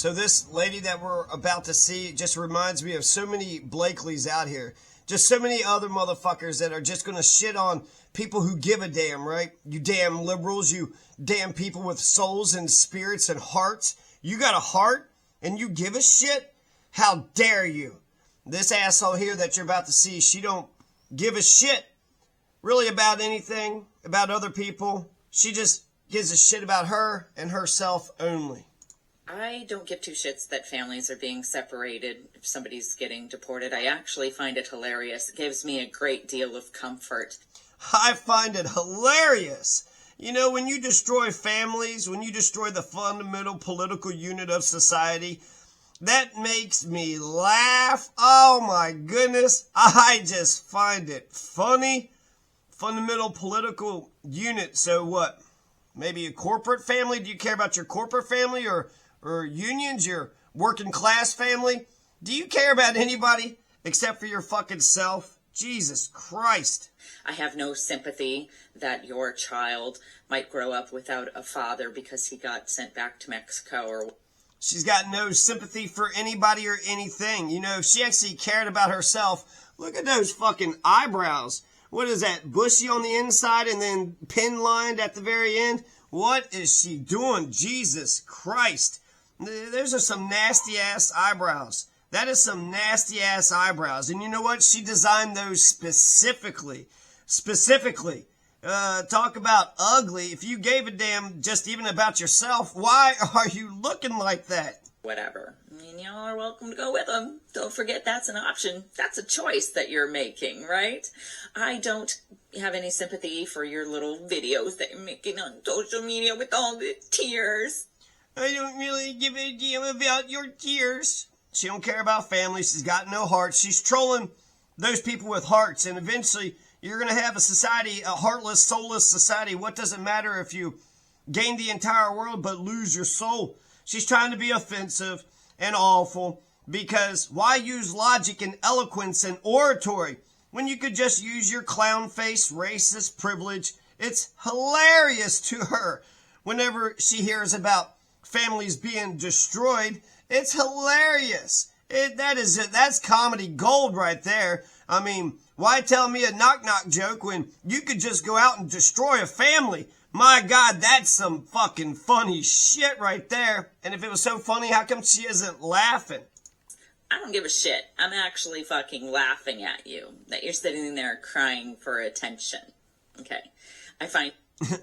So this lady that we're about to see just reminds me of so many Blakeleys out here. Just so many other motherfuckers that are just going to shit on people who give a damn, right? You damn liberals, you damn people with souls and spirits and hearts. You got a heart and you give a shit? How dare you? This asshole here that you're about to see, she don't give a shit really about anything, about other people. She just gives a shit about her and herself only. I don't give two shits that families are being separated if somebody's getting deported. I actually find it hilarious. It gives me a great deal of comfort. I find it hilarious. You know, when you destroy families, when you destroy the fundamental political unit of society, that makes me laugh. Oh my goodness. I just find it funny. Fundamental political unit. So what? Maybe a corporate family? Do you care about your corporate family or unions, your working class family? Do you care about anybody except for your fucking self? Jesus Christ. I have no sympathy that your child might grow up without a father because he got sent back to Mexico or... She's got no sympathy for anybody or anything. You know, if she actually cared about herself, look at those fucking eyebrows. What is that, bushy on the inside and then pin-lined at the very end? What is she doing? Jesus Christ. Those are some nasty-ass eyebrows. That is some nasty-ass eyebrows. And you know what? She designed those specifically. Talk about ugly. If you gave a damn just even about yourself, why are you looking like that? Whatever. I mean, y'all are welcome to go with them. Don't forget that's an option. That's a choice that you're making, right? I don't have any sympathy for your little videos that you're making on social media with all the tears. I don't really give a damn about your tears. She don't care about family. She's got no heart. She's trolling those people with hearts. And eventually, you're going to have a society, a heartless, soulless society. What does it matter if you gain the entire world but lose your soul? She's trying to be offensive and awful because why use logic and eloquence and oratory when you could just use your clown face, racist privilege? It's hilarious to her whenever she hears about families being destroyed. It's hilarious. That's comedy gold right there. I mean, why tell me a knock-knock joke when you could just go out and destroy a family? My God, that's some fucking funny shit right there. And if it was so funny, how come she isn't laughing? I don't give a shit. I'm actually fucking laughing at you. That you're sitting there crying for attention. Okay. I find...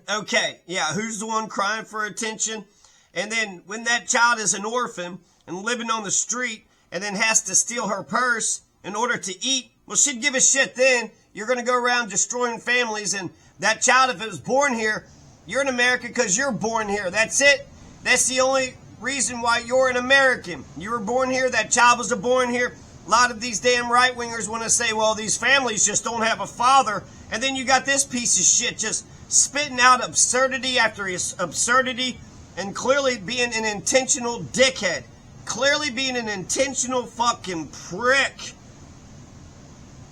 Okay, yeah, who's the one crying for attention? And then when that child is an orphan and living on the street and then has to steal her purse in order to eat, well, she'd give a shit then. You're going to go around destroying families, and that child, if it was born here, you're an American because you're born here. That's it. That's the only reason why you're an American. You were born here. That child was born here. A lot of these damn right-wingers want to say, well, these families just don't have a father. And then you got this piece of shit just spitting out absurdity after absurdity and clearly being an intentional dickhead. Clearly being an intentional fucking prick.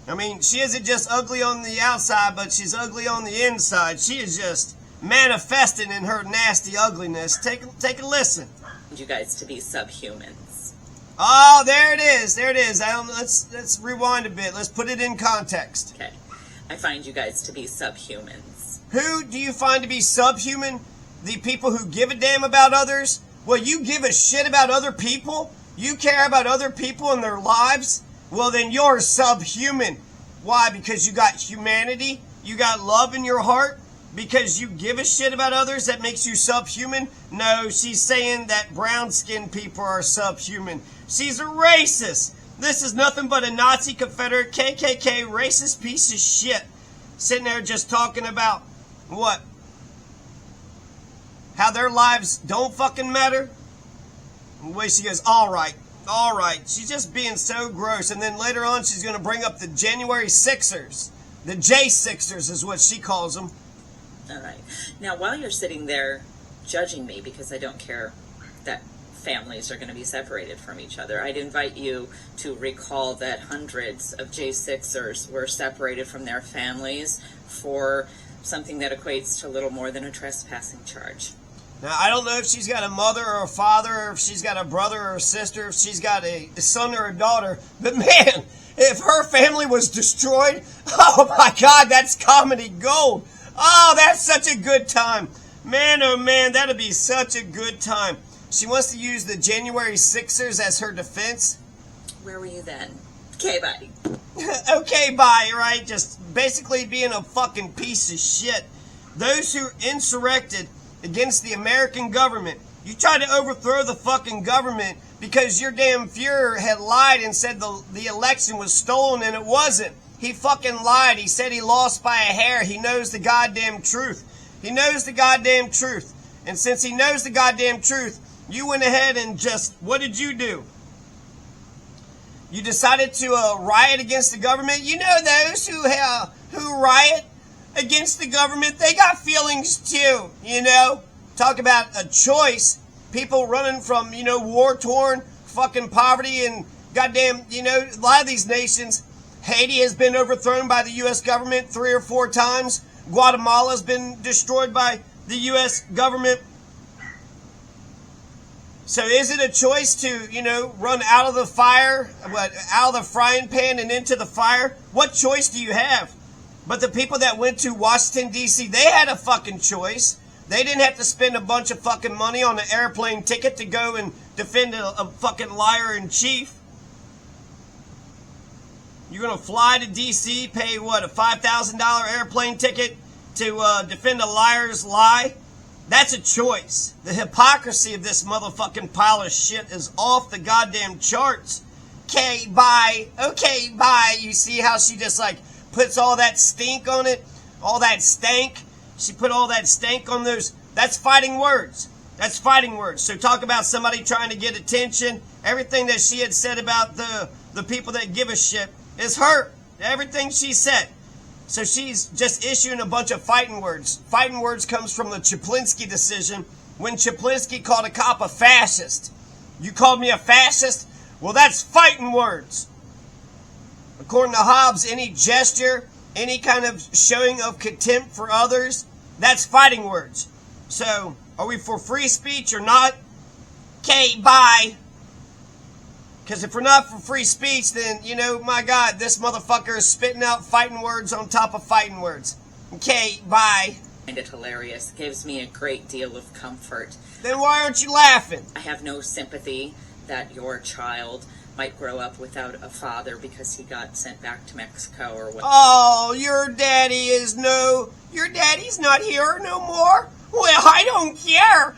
I mean, she isn't just ugly on the outside, but she's ugly on the inside. She is just manifesting in her nasty ugliness. Take a listen. You guys to be subhumans. Oh, there it is. There it is. Let's rewind a bit. Let's put it in context. Okay. I find you guys to be subhumans. Who do you find to be subhuman? The people who give a damn about others? Well, you give a shit about other people? You care about other people and their lives? Well, then you're subhuman. Why? Because you got humanity? You got love in your heart? Because you give a shit about others, that makes you subhuman? No, she's saying that brown-skinned people are subhuman. She's a racist. This is nothing but a Nazi, Confederate, KKK, racist piece of shit. Sitting there just talking about, what? How their lives don't fucking matter? And the way she goes, all right. She's just being so gross. And then later on, she's going to bring up the January Sixers. The J-Sixers is what she calls them. All right. Now, while you're sitting there judging me because I don't care that families are going to be separated from each other, I'd invite you to recall that hundreds of J-Sixers were separated from their families for something that equates to little more than a trespassing charge. Now, I don't know if she's got a mother or a father, or if she's got a brother or a sister, if she's got a son or a daughter. But man, if her family was destroyed, oh my God, that's comedy gold. Oh, that's such a good time. Man, oh man, that'd be such a good time. She wants to use the January 6ers as her defense. Where were you then? Okay, bye. Okay, bye, right? Just basically being a fucking piece of shit. Those who insurrected against the American government. You tried to overthrow the fucking government because your damn Fuhrer had lied and said the election was stolen, and it wasn't. He fucking lied. He said he lost by a hair. He knows the goddamn truth. He knows the goddamn truth. And since he knows the goddamn truth, you went ahead and just, what did you do? You decided to riot against the government. You know those who riot against the government, they got feelings too, you know? Talk about a choice. People running from, war-torn fucking poverty and goddamn, a lot of these nations. Haiti has been overthrown by the U.S. government 3 or 4 times. Guatemala's been destroyed by the U.S. government. So is it a choice to, run out of the fire, out of the frying pan and into the fire? What choice do you have? But the people that went to Washington, D.C., they had a fucking choice. They didn't have to spend a bunch of fucking money on an airplane ticket to go and defend a fucking liar in chief. You're going to fly to D.C., pay, a $5,000 airplane ticket to defend a liar's lie? That's a choice. The hypocrisy of this motherfucking pile of shit is off the goddamn charts. Okay, bye. Okay, bye. You see how she just puts all that stink on it? All that stank? She put all that stank on those. That's fighting words. That's fighting words. So talk about somebody trying to get attention. Everything that she had said about the people that give a shit is her. Everything she said. So she's just issuing a bunch of fighting words. Fighting words comes from the Chaplinsky decision when Chaplinsky called a cop a fascist. You called me a fascist? Well, that's fighting words. According to Hobbes, any gesture, any kind of showing of contempt for others, that's fighting words. So, are we for free speech or not? Okay, bye. Because if we're not for free speech, then, my God, this motherfucker is spitting out fighting words on top of fighting words. Okay, bye. I find it hilarious. It gives me a great deal of comfort. Then why aren't you laughing? I have no sympathy that your child might grow up without a father because he got sent back to Mexico or what. Oh, your daddy's not here no more? Well, I don't care.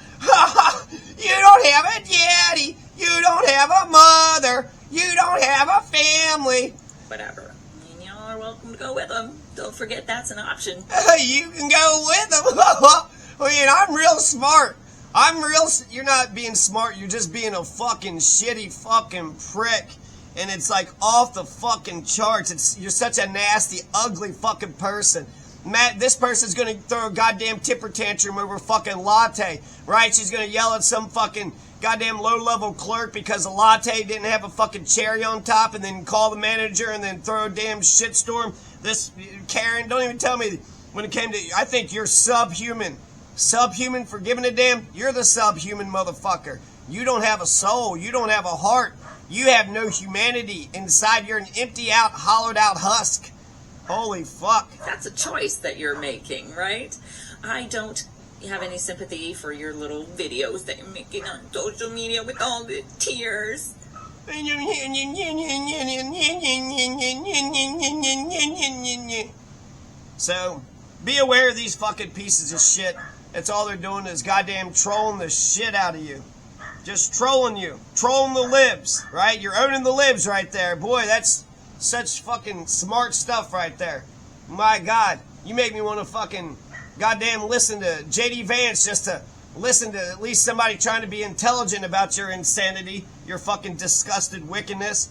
You don't have a daddy. You don't have a mother. You don't have a family. Whatever. I mean, y'all are welcome to go with them. Don't forget that's an option. You can go with them. I'm real smart. You're not being smart. You're just being a fucking shitty fucking prick. And it's off the fucking charts. You're such a nasty, ugly fucking person. Matt, this person's going to throw a goddamn temper tantrum over fucking latte, right? She's going to yell at some fucking goddamn low-level clerk because a latte didn't have a fucking cherry on top, and then call the manager and then throw a damn shitstorm. This Karen, don't even tell me when it came to, I think you're subhuman. Subhuman for giving a damn? You're the subhuman motherfucker. You don't have a soul. You don't have a heart. You have no humanity inside. You're an empty out, hollowed out husk. Holy fuck. That's a choice that you're making, right? I don't have any sympathy for your little videos that you're making on social media with all the tears. So, be aware of these fucking pieces of shit. That's all they're doing is goddamn trolling the shit out of you. Just trolling you. Trolling the libs, right? You're owning the libs right there. Boy, that's such fucking smart stuff right there. My God, you make me want to fucking goddamn listen to J.D. Vance just to listen to at least somebody trying to be intelligent about your insanity, your fucking disgusted wickedness,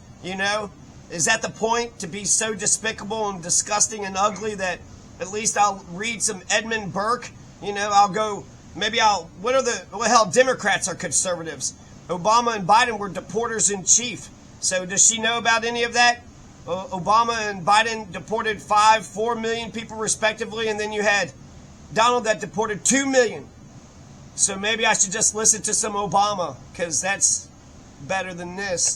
Is that the point, to be so despicable and disgusting and ugly that at least I'll read some Edmund Burke? Democrats are conservatives. Obama and Biden were deporters in chief. So does she know about any of that? Obama and Biden deported 4 million people respectively, and then you had Donald that deported 2 million. So maybe I should just listen to some Obama, because that's better than this.